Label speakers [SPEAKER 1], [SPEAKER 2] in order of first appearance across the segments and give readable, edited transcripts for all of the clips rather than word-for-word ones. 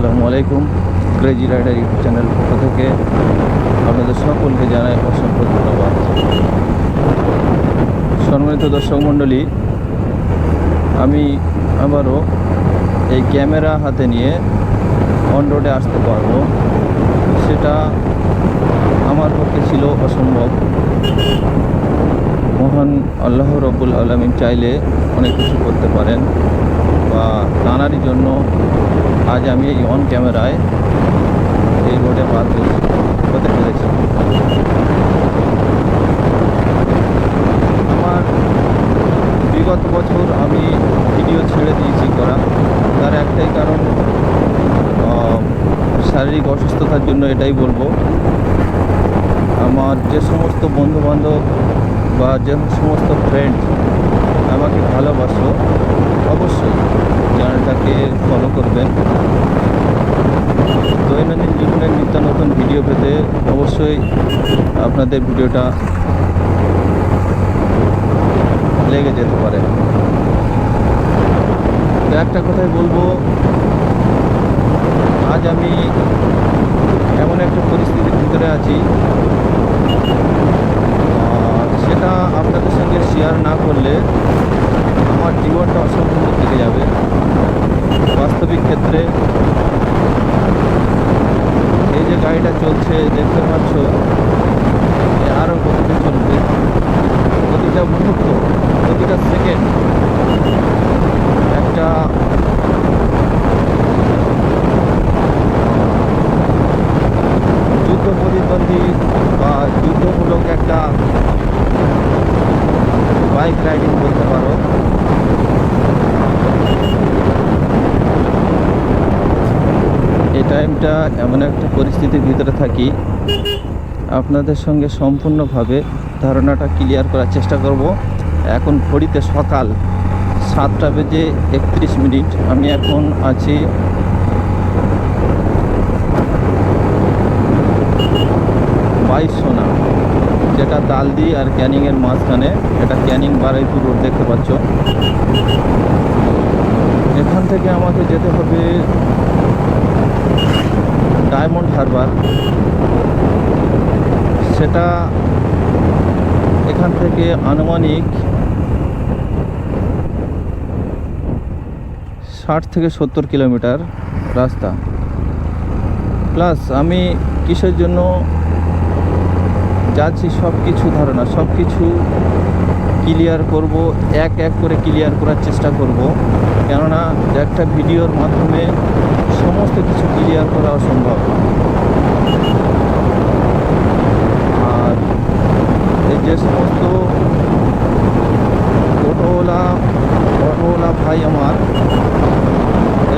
[SPEAKER 1] আসসালামু আলাইকুম। Crazy rider YouTube channel পক্ষ থেকে আপনাদের সকলকে জানাই অসংখ্য ধন্যবাদ। সম্মানিত দর্শক মণ্ডলী, আমি আবারও এই ক্যামেরা হাতে নিয়ে অন রোডে আসতে পারবো, সেটা আমার পক্ষে ছিল অসম্ভব। মহান আল্লাহ রব্বুল আলামিন চাইলে অনেক কিছু করতে পারেন, বা তাঁরই জন্য আজ আমি এই অন ক্যামেরায় এই রোডে পার হতে পেরেছি। আমার বিগত বছর আমি ভিডিও ছেড়ে দিয়েছি করা, তার একটাই কারণ শারীরিক অসুস্থতার জন্য। এটাই বলবো, আমার যে সমস্ত বন্ধুবান্ধব বা যে সমস্ত ফ্রেন্ড আমাকে ভালোবাসো, অবশ্যই চ্যানেলটাকে ফলো করবেন। দৈনন্দিন জীবনের নিত্য নতুন ভিডিও পেতে অবশ্যই আপনাদের ভিডিওটা লেগে যেতে পারে। তো একটা কথাই বলবো, আজ আমি এমন একটা পরিস্থিতির ভিতরে আছি, সেটা আপনাদের সঙ্গে শেয়ার না করলে আমার জীবনটা অসম্পূর্ণ থেকে যাবে। বাস্তবিক ক্ষেত্রে এই যে গাড়িটা চলছে দেখতে পাচ্ছ, আরও কতটা চলবে, প্রতিটা মুহূর্ত, প্রতিটা সেকেন্ড একটা যুদ্ধ প্রতিদ্বন্দ্বী বা যুদ্ধমূলক একটা বাইক রাইডিং বলতে পারো। এই টাইমটা এমন একটা পরিস্থিতির ভিতরে থাকি, আপনাদের সঙ্গে সম্পূর্ণভাবে ধারণাটা ক্লিয়ার করার চেষ্টা করব। এখন ঘড়িতে সকাল 7:31। আমি এখন আছি বাইশোনা, যেটা তালদি আর ক্যানিংয়ের মাঝখানে। এটা ক্যানিং বারুইপুর রোড দেখতে পাচ্ছ। এখান থেকে আমাকে যেতে হবে ডায়মন্ড হারবার। সেটা এখান থেকে আনুমানিক 60 থেকে 70 কিলোমিটার রাস্তা। প্লাস আমি কিসের জন্য যাচ্ছি সব কিছু ধারণা, সব কিছু ক্লিয়ার করব, এক এক করে ক্লিয়ার করার চেষ্টা করব। কেননা একটা ভিডিওর মাধ্যমে সমস্ত কিছু ক্লিয়ার করা অসম্ভব। আর এই যে সমস্ত অটোওয়ালা ভাই আমার,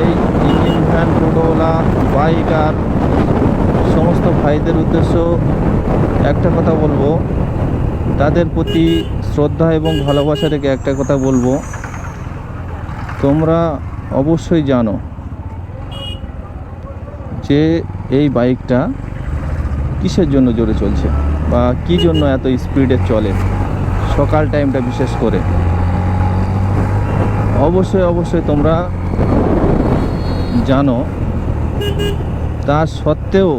[SPEAKER 1] এই ইঞ্জিন ভ্যান, টোটোওয়ালা, বাইকার সমস্ত ভাইদের উদ্দেশ্য একটা কথা বলবো, তাদের প্রতি শ্রদ্ধা এবং ভালোবাসা রেখে একটা কথা বলবো, তোমরা অবশ্যই জানো যে এই বাইকটা কিসের জন্য জোরে চলছে বা কী জন্য এত স্পিডে চলে, সকাল টাইমটা বিশেষ করে। অবশ্যই তোমরা জানো। তা সত্ত্বেও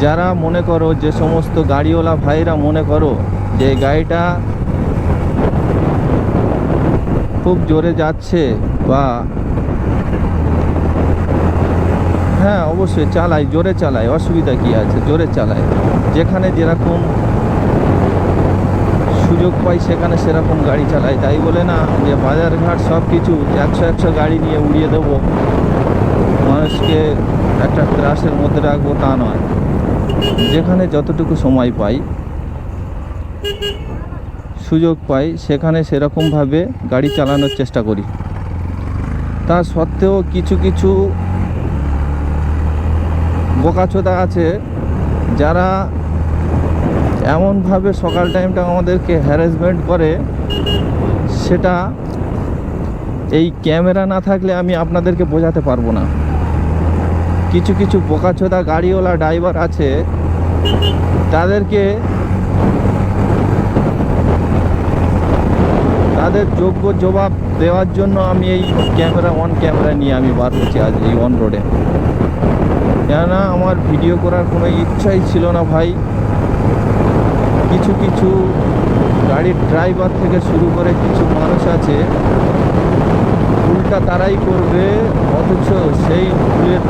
[SPEAKER 1] যারা মনে করো, যে সমস্ত গাড়িওয়ালা ভাইরা মনে করো যে গাড়িটা খুব জোরে যাচ্ছে, বা হ্যাঁ অবশ্যই চালাই, জোরে চালাই, অসুবিধা কী আছে, জোরে চালাই। যেখানে যেরকম সুযোগ পাই সেখানে সেরকম গাড়ি চালাই। তাই বলে না যে বাজারঘাট সব কিছু 100 গাড়ি নিয়ে উড়িয়ে দেবো, মানুষকে একটা ত্রাসের মধ্যে রাখবো, তা নয়। যেখানে যতটুকু সময় পাই, সুযোগ পাই, সেখানে সেরকমভাবে গাড়ি চালানোর চেষ্টা করি। তা সত্ত্বেও কিছু কিছু বোকাচোদা আছে যারা এমনভাবে সকাল টাইমটা আমাদেরকে হ্যারাসমেন্ট করে, সেটা এই ক্যামেরা না থাকলে আমি আপনাদেরকে বোঝাতে পারবো না। কিছু কিছু বোকাচোদা গাড়িওয়ালা ড্রাইভার আছে, তাদের যোগ্য জবাব দেওয়ার জন্য আমি এই ক্যামেরা নিয়ে আমি বার হচ্ছি আজ এই অন রোডে। কেননা আমার ভিডিও করার কোনো ইচ্ছাই ছিল না ভাই। কিছু কিছু গাড়ির ড্রাইভার থেকে শুরু করে কিছু মানুষ আছে, ভুলটা তারাই করবে, অথচ সেই ভুলের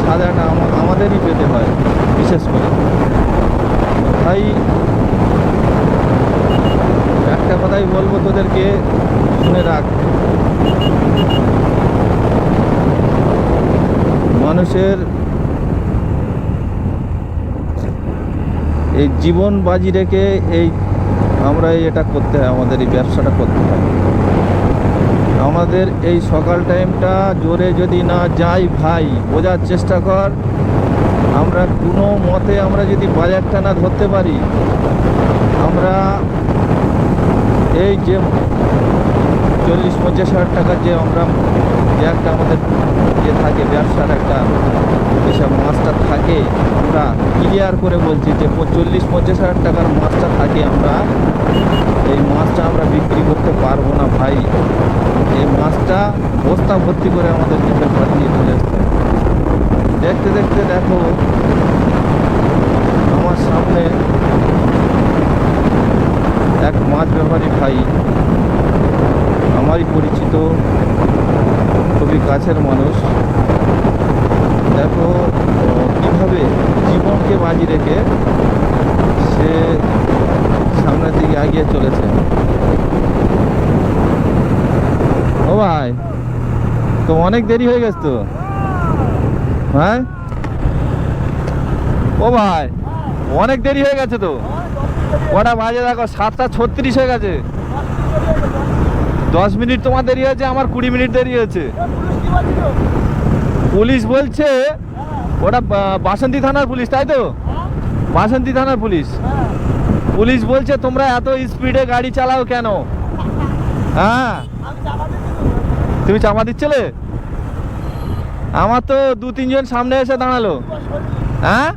[SPEAKER 1] সাজাটা আমাদেরই পেতে হয় বিশেষ করে। ভাই একটা কথাই বলবো তোদেরকে, শুনে রাখ, মানুষের এই জীবন বাজি রেখে আমরা এটা করতে হয়, আমাদের এই ব্যবসাটা করতে হয়। আমাদের এই সকাল টাইমটা জোরে যদি না যাই ভাই, বোঝার চেষ্টা কর, আমরা কোনো মতে আমরা যদি বাজারটা না ধরতে পারি, আমরা এই যে 40-50 হাজার টাকার যে একটা আমাদের থাকে ব্যবসার একটা যেসব মাছটা থাকে, আমরা ক্লিয়ার করে বলছি যে 40-50 হাজার টাকার মাছটা থাকে, এই মাছটা আমরা বিক্রি করতে পারবো না ভাই। এই মাছটা বস্তা ভর্তি করে আমাদের নিজের বাড়ি নিয়ে চলে আসতে। দেখতে দেখতে দেখো আমার সামনে এক মাছ ব্যাপারী ভাই, আমারই পরিচিত, খুবই কাছের মানুষ, দেখো কীভাবে জীবনকে বাজি রেখে সে সামনের দিকে এগিয়ে চলেছে। ও ভাই, তো অনেক দেরি হয়ে গেছে তো। হ্যাঁ ও ভাই, অনেক দেরি হয়ে গেছে তো। কটা বাজে দেখো, 7:36 হয়ে গেছে। 10 মিনিট তোমার দেরি হয়েছে, আমার 20 মিনিট দেরি হয়েছে। পুলিশ বলছে ওটা বাসন্তী থানার পুলিশ, তাই তো? বাসন্তী থানার পুলিশ। পুলিশ বলছে তোমরা এত স্পিডে গাড়ি চালাও কেন? হ্যাঁ, তুমি চাপা দিচ্ছিলে? আমার তো 2-3 জন সামনে এসে দাঁড়ালো। হ্যাঁ,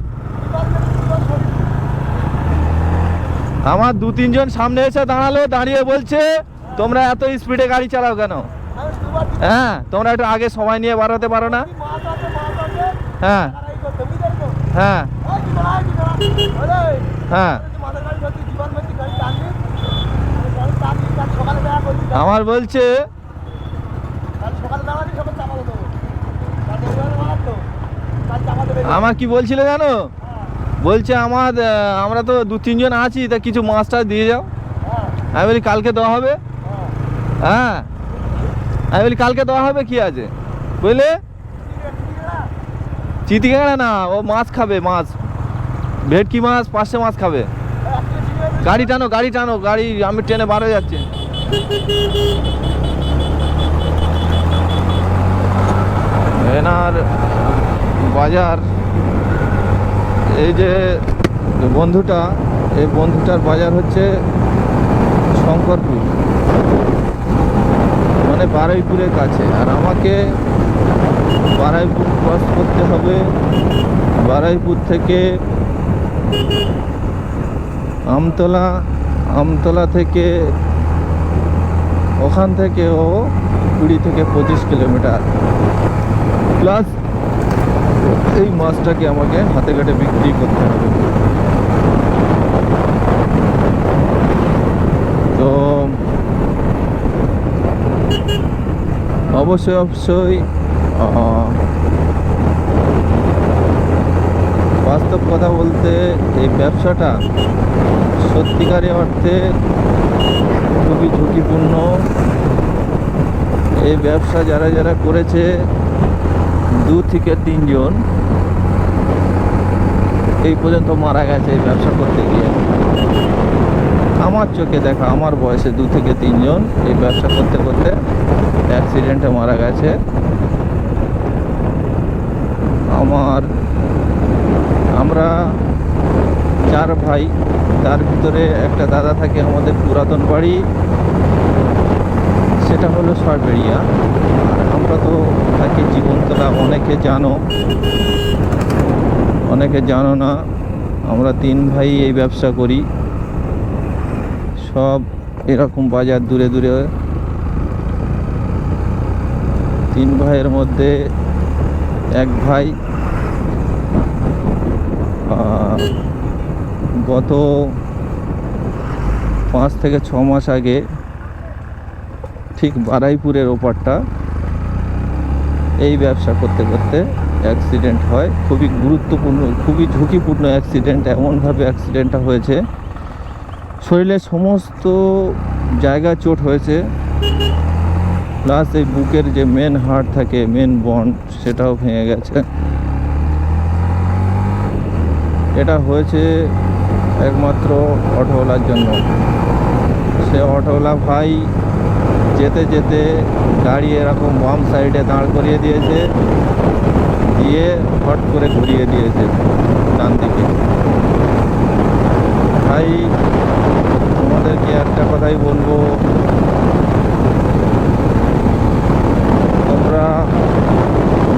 [SPEAKER 1] আমার 2-3 জন সামনে এসে দাঁড়ালো, দাঁড়িয়ে বলছে তোমরা এত স্পিডে গাড়ি চালাও কেন? হ্যাঁ, তোমরা একটু আগে সময় নিয়ে বার হতে পারো না? হ্যাঁ হ্যাঁ হ্যাঁ, আমার বলছে আমার কি বলছিল জানো, বলছে আমরা তো 2-3 জন আছি, তা কিছু মাছটা দিয়ে যাও। আমি বলি কালকে দেওয়া হবে। হ্যাঁ, আমি বলি কালকে দেওয়া হবে, কি আছে বুঝলে? চিতিকাড়া না, ও মাছ খাবে, মাছ ভেটকি মাছ, 500 মাছ খাবে। গাড়ি টানো, গাড়ি টানো, গাড়ি, আমি ট্রেনে বার হয়ে যাচ্ছি। এনার বাজার, এই যে বন্ধুটা, এই বন্ধুটার বাজার হচ্ছে শঙ্করপুর, মানে বারুইপুরের কাছে। আর আমাকে বারুইপুর ক্রস করতে হবে। বারুইপুর থেকে আমতলা থেকে, ওখান থেকেও 20 থেকে 25 কিলোমিটার। প্লাস এই মাছটাকে আমাকে হাতে কাটে বিক্রি করতে হবে। তো অবশ্যই বাস্তব কথা বলতে এই ব্যবসাটা সত্যিকারের অর্থে খুবই ঝুঁকিপূর্ণ। এই ব্যবসা যারা করেছে, 2 থেকে 3 জন এই পর্যন্ত মারা গেছে এই ব্যবসা করতে গিয়ে। আমার চোখে দেখা, আমার বয়সে 2 থেকে 3 জন এই ব্যবসা করতে করতে অ্যাক্সিডেন্টে মারা গেছে। আমরা 4 ভাই, তার ভিতরে একটা দাদা থাকে আমাদের পুরাতন বাড়ি, সেটা হলো সরবেড়িয়া। আর আমরা তো থাকি জীবনতলা। অনেকে জানো না, আমরা 3 ভাই এই ব্যবসা করি। সব এরকম বাজার দূরে দূরে। 3 ভাইয়ের মধ্যে এক ভাই গত 5 থেকে 6 মাস আগে ঠিক বারাইপুরের ওপারটা এই ব্যবসা করতে করতে অ্যাক্সিডেন্ট হয়। খুবই গুরুত্বপূর্ণ, খুবই ঝুঁকিপূর্ণ অ্যাক্সিডেন্ট। এমনভাবে অ্যাক্সিডেন্টটা হয়েছে, শরীরের সমস্ত জায়গায় চোট হয়েছে, প্লাস এই বুকের যে মেন হাড় থাকে, মেন বন্ড, সেটাও ভেঙে গেছে। এটা হয়েছে একমাত্র অটোওয়ালার জন্য। সে অটোওয়ালা ভাই যেতে যেতে গাড়ি এরকম বাম সাইডে দাঁড় করিয়ে দিয়েছে, দিয়ে হট করে ঘুরিয়ে দিয়েছে ডান দিকে। ভাই তোমাদেরকে একটা কথাই বলবো, তোমরা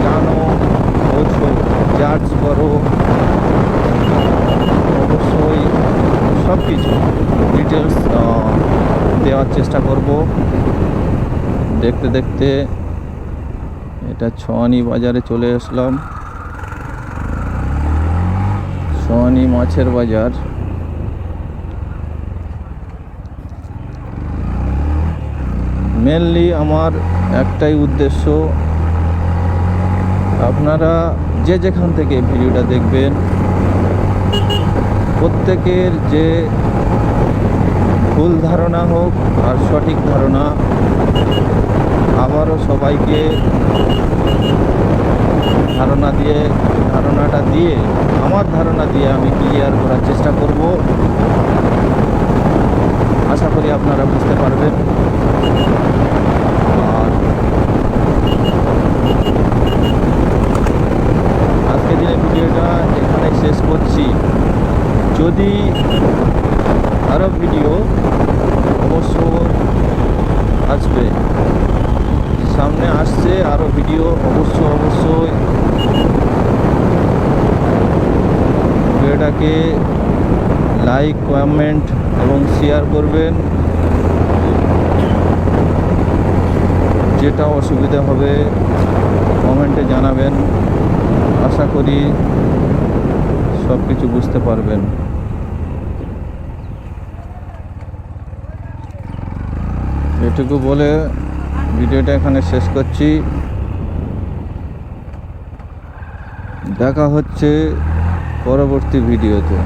[SPEAKER 1] জানো, বোঝো, জাজ করো, অবশ্যই সব কিছু ডিটেলস দেওয়ার চেষ্টা করব। দেখতে দেখতে এটা ছোয়ানি বাজারে চলে আসলাম। ছোয়ানি মাছের বাজার। মেনলি আমার একটাই উদ্দেশ্য, আপনারা যে যেখান থেকে ভিডিওটা দেখবেন, প্রত্যেকের যে ভুল ধারণা হোক আর সঠিক ধারণা, আবারও সবাইকে ধারণাটা দিয়ে আমার ধারণা দিয়ে আমি ক্লিয়ার করার চেষ্টা করব। আশা করি আপনারা বুঝতে পারবেন। আর আজকে দিনে ভিডিওটা এখানে শেষ করছি। যদি আরও ভিডিও অবশ্য আসবে, সামনে আসছে আরও ভিডিও, অবশ্যই ভিডিওটাকে লাইক, কমেন্ট এবং শেয়ার করবেন। যেটা অসুবিধা হবে কমেন্টে জানাবেন। আশা করি সব কিছু বুঝতে পারবেন। এটুকু বলে ভিডিওটা এখানে শেষ করছি। দেখা হচ্ছে পরবর্তী ভিডিওতে।